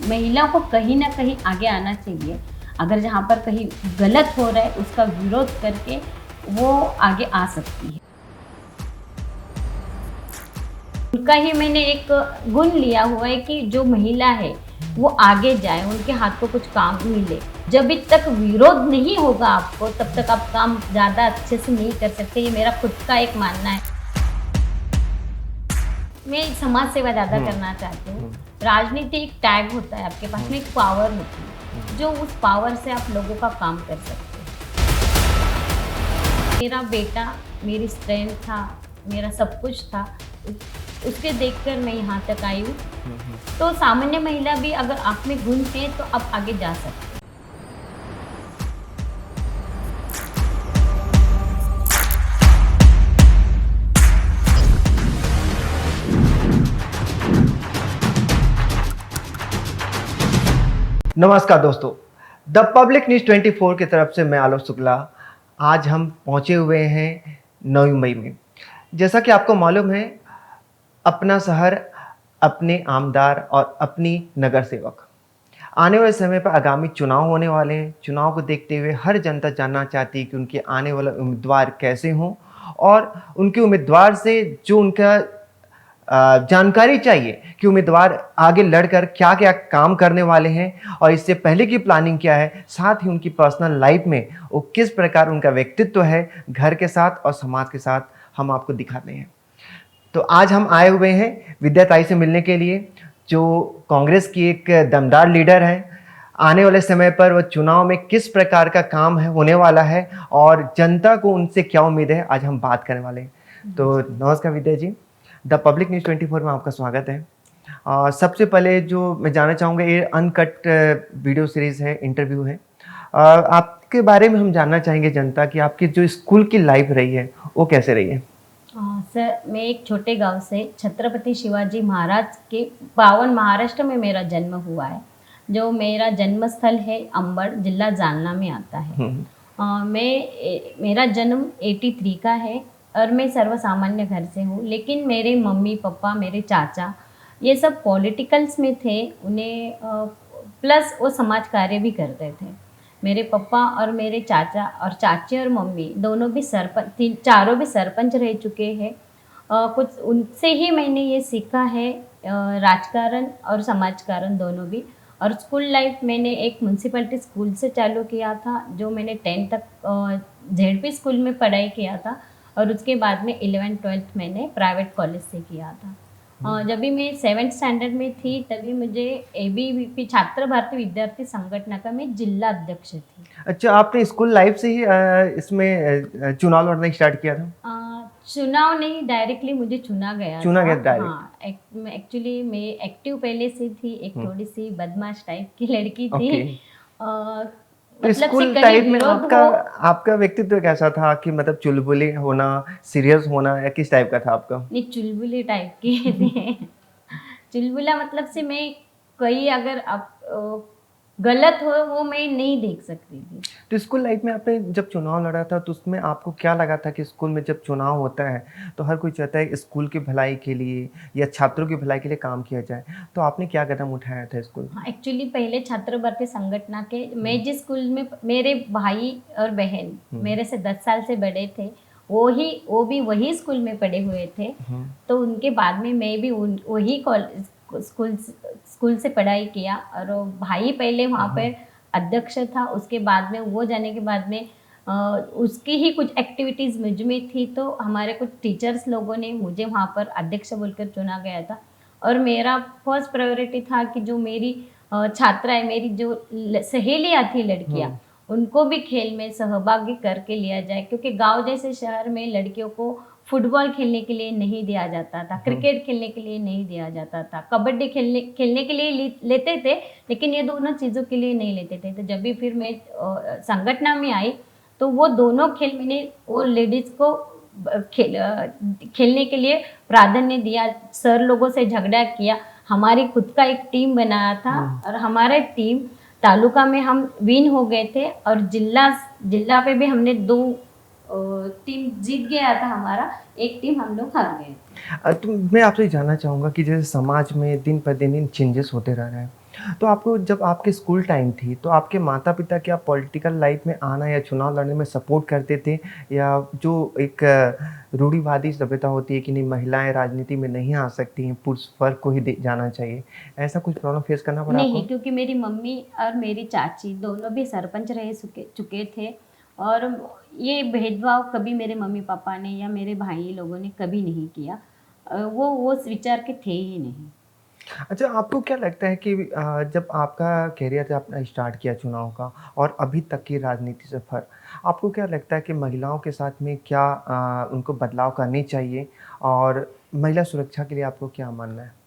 महिला को कहीं ना कहीं आगे आना चाहिए। अगर जहाँ पर कहीं गलत हो रहा है उसका विरोध करके वो आगे आ सकती है। उनका ही मैंने एक गुण लिया हुआ है कि जो महिला है वो आगे जाए, उनके हाथ को कुछ काम मिले। जब तक विरोध नहीं होगा आपको, तब तक आप काम ज़्यादा अच्छे से नहीं कर सकते। ये मेरा खुद का एक मानना है। मैं समाज सेवा ज़्यादा करना चाहती हूँ। राजनीति एक टैग होता है आपके पास में, एक पावर होती है, जो उस पावर से आप लोगों का काम कर सकते हैं। मेरा बेटा मेरी स्ट्रेंथ था, मेरा सब कुछ था, उसके देखकर मैं यहाँ तक आई हूँ। तो सामान्य महिला भी अगर आप में गुण है तो आप आगे जा सकते हैं। नमस्कार दोस्तों, द पब्लिक न्यूज़ 24 की तरफ से मैं आलोक शुक्ला। आज हम पहुंचे हुए हैं 9 मई में। जैसा कि आपको मालूम है, अपना शहर, अपने आमदार और अपनी नगर सेवक। आने वाले समय पर आगामी चुनाव होने वाले हैं। चुनाव को देखते हुए हर जनता जानना चाहती है कि उनके आने वाले उम्मीदवार कैसे हों और उनके उम्मीदवार से जो उनका जानकारी चाहिए कि उम्मीदवार आगे लड़कर क्या क्या काम करने वाले हैं और इससे पहले की प्लानिंग क्या है, साथ ही उनकी पर्सनल लाइफ में वो किस प्रकार उनका व्यक्तित्व है घर के साथ और समाज के साथ, हम आपको दिखाते हैं। तो आज हम आए हुए हैं विद्या ताई से मिलने के लिए, जो कांग्रेस की एक दमदार लीडर है। आने वाले समय पर वो चुनाव में किस प्रकार का काम है होने वाला है और जनता को उनसे क्या उम्मीद है, आज हम बात करने वाले हैं। तो नमस्कार विद्या जी, द पब्लिक न्यूज़ 24 में आपका स्वागत है। सबसे पहले जो मैं जानना चाहूँगा, ये अनकट वीडियो सीरीज़ है, इंटरव्यू है। आपके बारे में हम जानना चाहेंगे जनता की, आपकी जो स्कूल की लाइफ रही है वो कैसे रही है? सर, मैं एक छोटे गांव से छत्रपति शिवाजी महाराज के पावन महाराष्ट्र में मेरा जन्म हुआ है। जो मेरा जन्म स्थल है अंबड़, जिला जालना में आता है। मेरा जन्म 83 का है और मैं सर्वसामान्य घर से हूँ। लेकिन मेरे मम्मी पापा, मेरे चाचा, ये सब पॉलिटिकल्स में थे। उन्हें प्लस वो समाज कार्य भी करते थे। मेरे पापा और मेरे चाचा और चाची और मम्मी दोनों भी सरपंच, चारों भी सरपंच रह चुके हैं। कुछ उनसे ही मैंने ये सीखा है, राजकारण और समाजकारण दोनों भी। और स्कूल लाइफ मैंने एक म्यूनसिपैलिटी स्कूल से चालू किया था, जो मैंने 10th तक जेडपी स्कूल में पढ़ाई किया था और उसके बाद में 11th-12th मैंने प्राइवेट कॉलेज से किया था। जब भी मैं 7th स्टैंडर्ड में थी तभी मुझे ABVP छात्र भारतीय विद्यार्थी संगठन का मैं जिला अध्यक्ष थी। अच्छा, आपने स्कूल लाइफ से ही इसमें चुनाव लड़ना स्टार्ट किया था? चुनाव नहीं, डायरेक्टली मुझे चुना गया डायरेक्ट? हाँ, एक्चुअली मैं एक्टिव पहले से थी, एक थोड़ी सी बदमाश टाइप की लड़की थी। तो मतलब स्कूल टाइम में आपका व्यक्तित्व कैसा था कि मतलब चुलबुली होना, सीरियस होना, या किस टाइप का था आपका? नहीं, चुलबुली टाइप की थी। चुलबुला मतलब से मैं कहीं अगर आप गलत हो वो मैं नहीं देख सकती थी। तो स्कूल लाइफ में आपने जब चुनाव लड़ा था तो उसमें आपको क्या लगा था कि स्कूल में जब चुनाव होता है तो हर कोई चाहता है स्कूल की भलाई के लिए या छात्रों की भलाई के लिए काम किया जाए, तो आपने क्या कदम उठाया था स्कूल में? हाँ, एक्चुअली पहले छात्र भारतीय संगठन के मैं जिस स्कूल में, मेरे भाई और बहन मेरे से 10 साल से बड़े थे, वो भी वही स्कूल में पढ़े हुए थे। तो उनके बाद में मैं भी वही स्कूल से पढ़ाई किया। और भाई पहले वहाँ पर अध्यक्ष था, उसके बाद में वो जाने के बाद में उसकी ही कुछ एक्टिविटीज़ मुझ में थी, तो हमारे कुछ टीचर्स लोगों ने मुझे वहाँ पर अध्यक्ष बोलकर चुना गया था। और मेरा फर्स्ट प्रायोरिटी था कि जो मेरी छात्राएं, मेरी जो सहेलियाँ थी लड़कियाँ, उनको भी खेल में सहभागी करके लिया जाए, क्योंकि गांव जैसे शहर में लड़कियों को फुटबॉल खेलने के लिए नहीं दिया जाता था, क्रिकेट खेलने के लिए नहीं दिया जाता था, कबड्डी खेलने के लिए लेते थे, लेकिन ये दोनों चीज़ों के लिए नहीं लेते थे। तो जब भी फिर मैं संगठन में आई तो वो दोनों खेल मैंने वो लेडीज़ को खेलने के लिए प्राधान्य दिया। सर लोगों से झगड़ा किया, हमारी खुद का एक टीम बनाया था और हमारा टीम तालुका में हम विन हो गए थे और जिला पे भी हमने 2 टीम जीत गया था हमारा, एक टीम हम लोग हार गए थे। तो मैं आपसे जानना चाहूँगा कि जैसे समाज में दिन पर दिन चेंजेस होते रह रहे हैं, तो आपको जब आपके स्कूल टाइम थी तो आपके माता पिता क्या पॉलिटिकल लाइफ में आना या चुनाव लड़ने में सपोर्ट करते थे, या जो एक रूढ़िवादी सभ्यता होती है कि नहीं महिलाएं राजनीति में नहीं आ सकती हैं, पुरुष वर्ग को ही जाना चाहिए, ऐसा कुछ प्रॉब्लम फेस करना पड़ा नहीं, आपको? क्योंकि मेरी मम्मी और मेरी चाची दोनों भी सरपंच रह चुके थे, और ये भेदभाव कभी मेरे मम्मी पापा ने या मेरे भाई लोगों ने कभी नहीं किया। वो उस विचार के थे ही नहीं। अच्छा, आपको क्या लगता है कि जब आपका करियर जब आपने स्टार्ट किया चुनाव का और अभी तक की राजनीति सफ़र, आपको क्या लगता है कि महिलाओं के साथ में क्या उनको बदलाव करने चाहिए, और महिला सुरक्षा के लिए आपको क्या मानना है?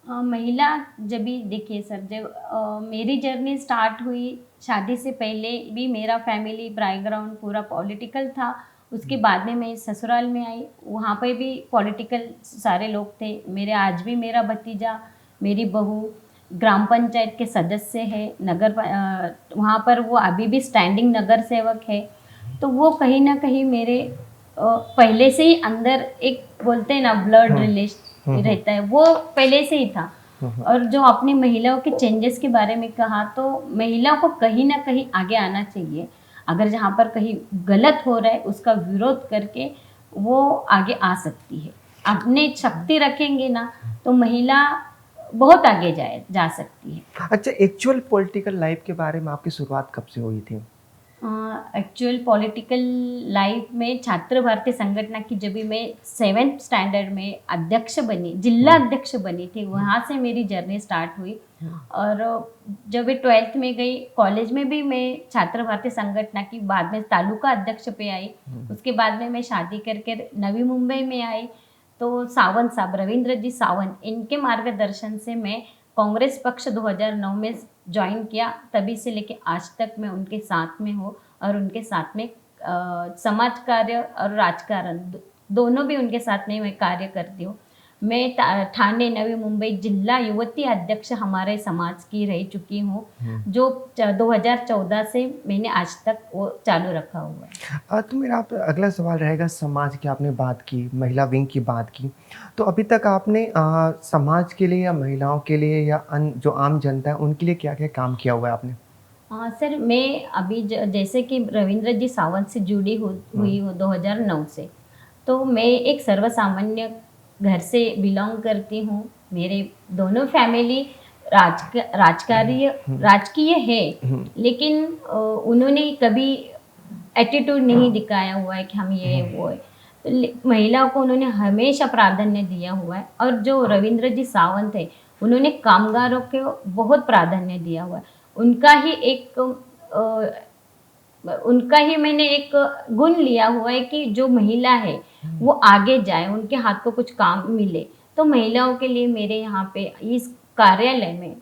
महिला जब भी देखिए सर, जब मेरी जर्नी स्टार्ट हुई, शादी से पहले भी मेरा फैमिली बैकग्राउंड पूरा पॉलिटिकल था। उसके बाद में मैं ससुराल में आई, वहाँ पे भी पॉलिटिकल सारे लोग थे। मेरे आज भी मेरा भतीजा, मेरी बहू ग्राम पंचायत के सदस्य है, वहाँ पर वो अभी भी स्टैंडिंग नगर सेवक है। तो वो कहीं ना कहीं मेरे पहले से ही अंदर एक बोलते हैं ना ब्लड रिलेशन रहता है, वो पहले से ही था। और जो आपने महिलाओं के चेंजेस के बारे में कहा, तो महिलाओं को कहीं ना कहीं आगे आना चाहिए। अगर जहाँ पर कहीं गलत हो रहा है उसका विरोध करके वो आगे आ सकती है। अपने शक्ति रखेंगे ना तो महिला बहुत आगे जा सकती है। अच्छा, एक्चुअल पॉलिटिकल लाइफ के बारे में आपकी शुरुआत कब से हुई थी? एक्चुअल पॉलिटिकल लाइफ में छात्र भारती संगठन की जब भी मैं 7th स्टैंडर्ड में अध्यक्ष बनी, जिला अध्यक्ष बनी थी, वहाँ से मेरी जर्नी स्टार्ट हुई। और जब मैं 12th में गई, कॉलेज में भी मैं छात्र भारती संगठन की, बाद में तालुका अध्यक्ष पे आई। उसके बाद में मैं शादी करके नवी मुंबई में आई। तो सावंत साहब, रविंद्र जी सावंत, इनके मार्गदर्शन से मैं कांग्रेस पक्ष 2009 में ज्वाइन किया। तभी से लेके आज तक मैं उनके साथ में हूँ, और उनके साथ में समाज कार्य और राजकारण दोनों भी उनके साथ में मैं कार्य करती हूँ। मैं ठाणे नवी मुंबई जिला युवती अध्यक्ष हमारे समाज की रह चुकी हूँ, जो 2014 से मैंने आज तक वो चालू रखा हुआ है। तो मेरा आप अगला सवाल रहेगा, समाज की आपने बात की, महिला विंग की बात की, तो अभी तक आपने समाज के लिए या महिलाओं के लिए या जो आम जनता है उनके लिए क्या-क्या काम किया हुआ है आपने? हाँ सर, मैं अभी जैसे कि रविंद्र जी सावंत से जुड़ी हुई हूँ 2009 से, तो मैं एक सर्वसामान्य घर से बिलोंग करती हूँ। मेरे दोनों फैमिली राजकीय है, लेकिन उन्होंने कभी एटीट्यूड नहीं दिखाया हुआ है कि हम ये वो है। तो महिलाओं को उन्होंने हमेशा प्राधान्य दिया हुआ है। और जो रविंद्र जी सावंत है, उन्होंने कामगारों को बहुत प्राधान्य दिया हुआ है। उनका ही मैंने एक गुण लिया हुआ है कि जो महिला है वो आगे जाए, उनके हाथ को कुछ काम मिले। तो महिलाओं के लिए मेरे यहाँ पे इस कार्यालय में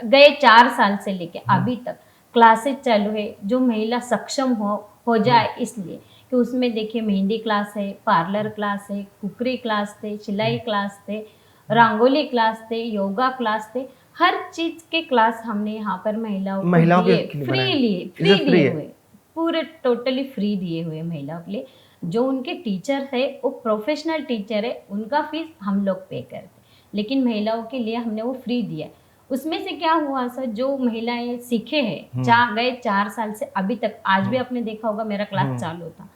गए 4 साल से लेके अभी तक क्लासेस चालू है, जो महिला सक्षम हो जाए, इसलिए कि उसमें देखिए मेहंदी क्लास है, पार्लर क्लास है, कुकरी क्लास थे, सिलाई क्लास थे, रंगोली क्लास थे, योगा क्लास थे। हर चीज के क्लास हमने यहाँ पर महिलाओं को दिए, फ्री दिए हुए, पूरे टोटली फ्री दिए हुए महिलाओं के लिए। जो उनके टीचर है वो प्रोफेशनल टीचर है, उनका फीस हम लोग पे करते, लेकिन महिलाओं के लिए हमने वो फ्री दिया। उसमें से क्या हुआ सर, जो महिलाएं सीखे हैं गए 4 साल से अभी तक, आज भी आपने देखा होगा मेरा क्लास चालू था,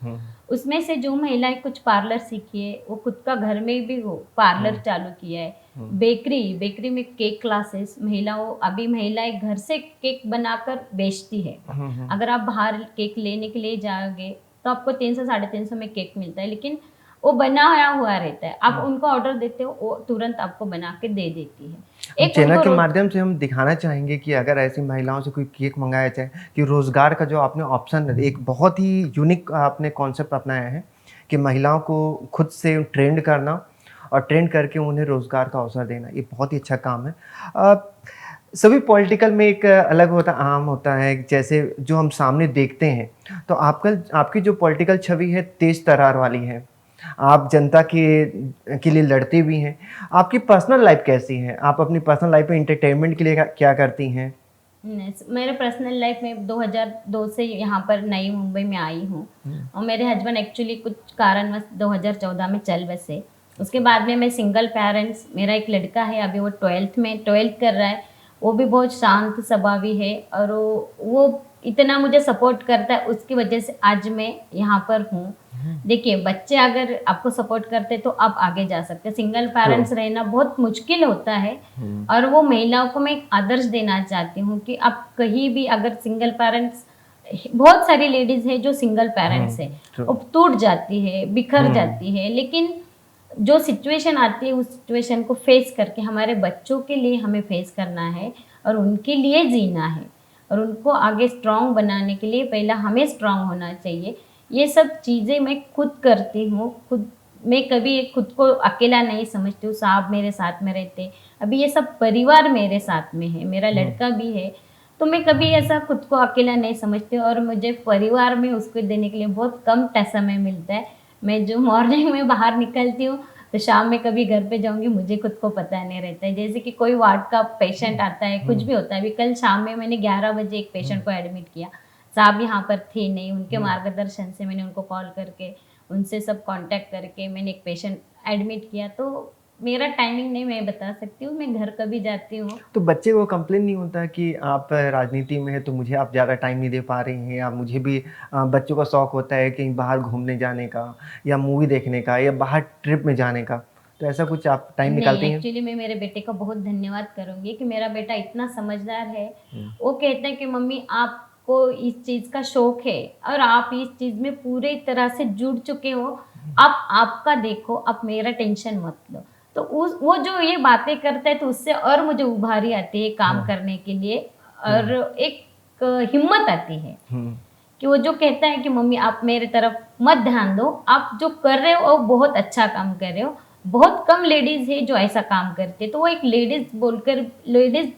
उसमें से जो महिलाएं कुछ पार्लर सीखी है, वो खुद का घर में भी वो पार्लर चालू किया है। बेकरी में केक क्लासेस, महिलाएं घर से केक बनाकर बेचती है। अगर आप बाहर केक लेने के लिए जाओगे तो आपको 300-350 में केक मिलता है, लेकिन वो बनाया हुआ रहता है। आप उनको ऑर्डर देते हो, वो तुरंत आपको बना के दे देती है। चैनल के माध्यम से हम दिखाना चाहेंगे कि अगर ऐसी महिलाओं से कोई केक मंगाया जाए, कि रोज़गार का जो आपने ऑप्शन है, एक बहुत ही यूनिक आपने कॉन्सेप्ट अपनाया है कि महिलाओं को खुद से ट्रेंड करना और ट्रेंड करके उन्हें रोज़गार का अवसर देना, ये बहुत ही अच्छा काम है। सभी पॉलिटिकल में एक अलग आम होता है, जैसे जो हम सामने देखते हैं, तो आपकी जो पॉलिटिकल छवि है तेज तर्रार वाली है। आप जनता के लिए लड़ते भी हैं। आपकी पर्सनल लाइफ कैसी है? आप अपनी पर्सनल लाइफ में एंटरटेनमेंट के लिए क्या करती हैं? मेरे पर्सनल लाइफ में 2002 से यहाँ पर नई मुंबई में आई हूँ, और मेरे हस्बैंड एक्चुअली कुछ कारणवश 2014 में चल बसे। उसके बाद में मैं सिंगल पेरेंट्स, मेरा एक लड़का है, अभी वो 12th कर रहा है। वो भी बहुत शांत स्वभावी है और वो इतना मुझे सपोर्ट करता है, उसकी वजह से आज मैं यहाँ पर हूँ। देखिए, बच्चे अगर आपको सपोर्ट करते तो आप आगे जा सकते। सिंगल पेरेंट्स रहना बहुत मुश्किल होता है और वो महिलाओं को मैं एक आदर्श देना चाहती हूँ कि आप कहीं भी अगर सिंगल पेरेंट्स, बहुत सारी लेडीज है जो सिंगल पेरेंट्स है, वो टूट जाती है, बिखर जाती है, लेकिन जो सिचुएशन आती है उस सिचुएशन को फेस करके हमारे बच्चों के लिए हमें फेस करना है और उनके लिए जीना है और उनको आगे स्ट्रांग बनाने के लिए पहला हमें स्ट्रांग होना चाहिए। ये सब चीज़ें मैं खुद करती हूँ, खुद मैं कभी खुद को अकेला नहीं समझती हूँ, साहब मेरे साथ में रहते, अभी ये सब परिवार मेरे साथ में है, मेरा लड़का भी है, तो मैं कभी ऐसा खुद को अकेला नहीं समझती हूँ और मुझे परिवार में उसको देने के लिए बहुत कम समय मिलता है। मैं जो मॉर्निंग में बाहर निकलती हूँ तो शाम में कभी घर पे जाऊंगी मुझे खुद को पता नहीं रहता है। जैसे कि कोई वार्ड का पेशेंट आता है, कुछ भी होता है, अभी कल शाम में मैंने 11 बजे एक पेशेंट को एडमिट किया, साहब यहाँ पर थे नहीं, उनके मार्गदर्शन से मैंने उनको कॉल करके उनसे सब कांटेक्ट करके मैंने एक पेशेंट एडमिट किया। तो मेरा टाइमिंग नहीं मैं बता सकती हूँ, मैं घर कभी जाती हूँ। तो बच्चे को कंप्लेन नहीं होता कि आप राजनीति में हैं तो मुझे आप ज़्यादा टाइम नहीं दे पा रही हैं, या मुझे भी बच्चों का शौक होता है कहीं बाहर घूमने जाने का या मूवी देखने का या बाहर ट्रिप में जाने का, तो ऐसा कुछ आप टाइम निकालती नहीं, हैं? एक्चुअली मैं मेरे बेटे का बहुत धन्यवाद करूंगी कि मेरा बेटा इतना समझदार है। वो कहते हैं कि मम्मी आपको इस चीज़ का शौक है और आप इस चीज़ में पूरी तरह से जुड़ चुके हो, आप आपका देखो, आप मेरा टेंशन मत लो। तो उस वो जो ये बातें करता है तो उससे और मुझे उभारी आती है काम करने के लिए और एक हिम्मत आती है कि वो जो कहता है कि मम्मी आप मेरे तरफ मत ध्यान दो, आप जो कर रहे हो वो बहुत अच्छा काम कर रहे हो। बहुत कम लेडीज है जो ऐसा काम करते, तो वो एक लेडीज बोलकर लेडीज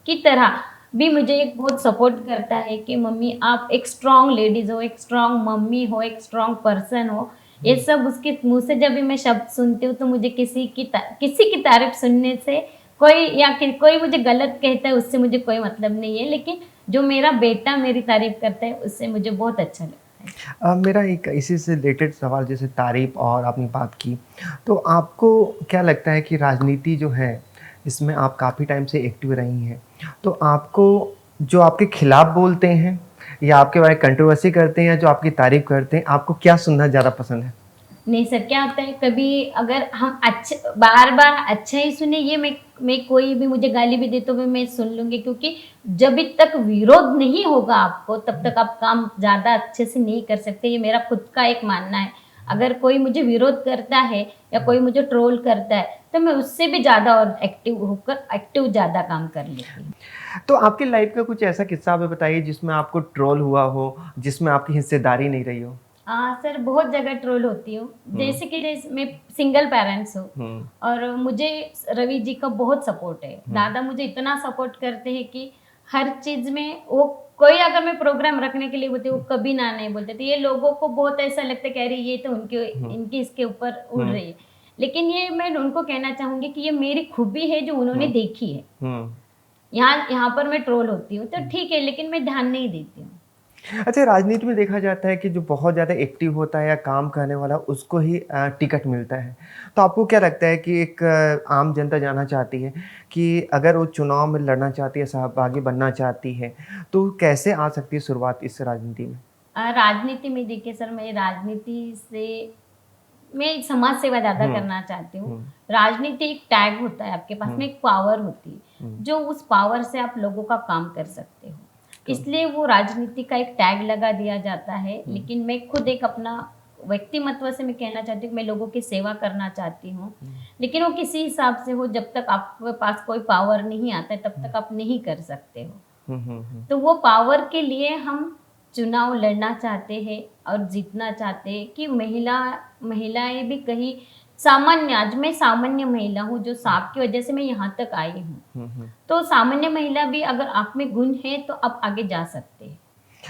की तरह भी मुझे एक बहुत सपोर्ट करता है कि मम्मी आप एक स्ट्रांग लेडीज हो, एक स्ट्रांग मम्मी हो, एक स्ट्रांग पर्सन हो। ये सब उसके मुंह से जब भी मैं शब्द सुनती हूँ तो मुझे किसी की तारीफ सुनने से कोई या कोई मुझे गलत कहता है उससे मुझे कोई मतलब नहीं है, लेकिन जो मेरा बेटा मेरी तारीफ करता है उससे मुझे बहुत अच्छा लगता है। मेरा एक इसी से रिलेटेड सवाल, जैसे तारीफ और आपने बात की, तो आपको क्या लगता है कि राजनीति जो है इसमें आप काफ़ी टाइम से एक्टिव रही हैं, तो आपको जो आपके खिलाफ बोलते हैं या आपके बारे में कंट्रोवर्सी करते हैं या जो आपकी तारीफ करते हैं, आपको क्या सुनना ज़्यादा पसंद है? नहीं सर, क्या होता है कभी अगर हम अच्छे बार बार अच्छा ही सुने, ये मैं कोई भी मुझे गाली भी दे तो भी मैं सुन लूंगी, क्योंकि जब तक विरोध नहीं होगा आपको तब तक आप काम ज़्यादा अच्छे से नहीं कर सकते। ये मेरा खुद का एक मानना है। अगर कोई मुझे विरोध करता है या कोई मुझे ट्रोल करता है तो मैं उससे भी ज़्यादा और एक्टिव ज़्यादा काम कर लेती हूँ। तो आपकी लाइफ का कुछ ऐसा किस्सा हमें बताइए जिसमें आपको ट्रोल हुआ हो, जिसमें आपकी हिस्सेदारी नहीं रही हो? सर बहुत जगह ट्रोल होती हूँ, जैसे मैं सिंगल पेरेंट्स हूँ और मुझे रवि जी का बहुत सपोर्ट है। दादा मुझे इतना सपोर्ट करते हैं कि हर चीज में वो कोई अगर मैं प्रोग्राम रखने के लिए बोलती वो कभी ना नहीं बोलते थे। ये लोगों को बहुत ऐसा लगता है कि अरे ये तो उनके इनकी इसके ऊपर उड़ रही है, लेकिन ये मैं उनको कहना चाहूंगी कि ये मेरी खूबी है जो उन्होंने देखी है। यहाँ पर मैं ट्रोल होती हूँ तो ठीक है, लेकिन मैं ध्यान नहीं देती हूँ। अच्छा, राजनीति में देखा जाता है कि जो बहुत ज़्यादा एक्टिव होता है या काम करने वाला उसको ही टिकट मिलता है। तो आपको क्या लगता है कि एक आम जनता जानना चाहती है कि अगर वो चुनाव में लड़ना चाहती है, सहभागी बनना चाहती है, तो कैसे आ सकती है शुरुआत इस राजनीति में? राजनीति में देखिए सर, मैं समाज सेवा ज़्यादा करना चाहती हूँ। राजनीति एक टैग होता है आपके पास में, एक पावर होती है जो उस पावर से आप लोगों का काम कर सकते हो, इसलिए वो राजनीति का एक टैग लगा दिया जाता है। लेकिन मैं खुद एक अपना व्यक्तिमत्व से मैं कहना चाहती हूँ कि मैं लोगों की सेवा करना चाहती हूँ, लेकिन वो किसी हिसाब से हो, जब तक आपके पास कोई पावर नहीं आता है तब तक आप नहीं कर सकते हो। तो वो पावर के लिए हम चुनाव लड़ना चाहते हैं और जीतना चाहते हैं कि महिलाएं भी कहीं सामान्य, आज मैं सामान्य महिला हूँ जो सांप की वजह से मैं यहाँ तक आई हूँ, तो सामान्य महिला भी अगर आप में गुण है तो आप आगे जा सकते हैं।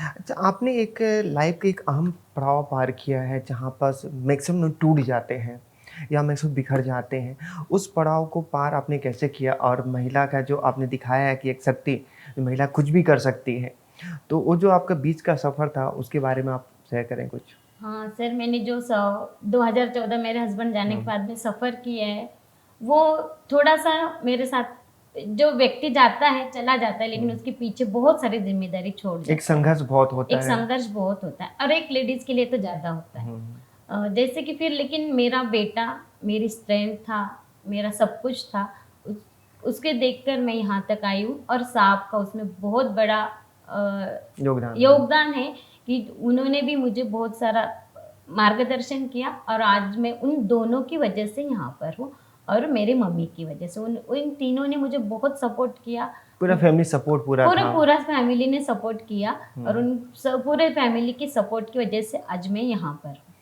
अच्छा, आपने एक लाइफ का एक अहम पड़ाव पार किया है जहाँ पर मैक्सिमम लोग टूट जाते हैं या मैक्सिमम बिखर जाते हैं, उस पड़ाव को पार आपने कैसे किया? और महिला का जो आपने दिखाया है कि एक शक्ति, महिला कुछ भी कर सकती है, तो वो जो आपका बीच का सफ़र था उसके बारे में आप शेयर करें कुछ? हाँ सर, मैंने जो 2014 मेरे हस्बैंड जाने के बाद में सफ़र किया है वो थोड़ा सा मेरे साथ जो व्यक्ति जाता है चला जाता है, लेकिन उसके पीछे बहुत सारी जिम्मेदारी छोड़ जाता एक संघर्ष बहुत होता है। एक है। संघर्ष बहुत होता है, और एक लेडीज के लिए तो ज्यादा होता है। हम्म, जैसे कि फिर लेकिन मेरा बेटा मेरी स्ट्रेंथ था, मेरा सब कुछ था, उसके देखकर मैं यहाँ तक आई हूँ। और साहब का उसमें बहुत बड़ा योगदान है कि उन्होंने भी मुझे बहुत सारा मार्गदर्शन किया, और आज मैं उन दोनों की वजह से यहाँ पर हूँ, और मेरे मम्मी की वजह से। उन तीनों ने मुझे बहुत सपोर्ट किया, पूरा फैमिली सपोर्ट पूरा था। पूरा फैमिली ने सपोर्ट किया, और उन सब पूरे फैमिली की सपोर्ट की वजह से आज मैं यहाँ पर हूँ।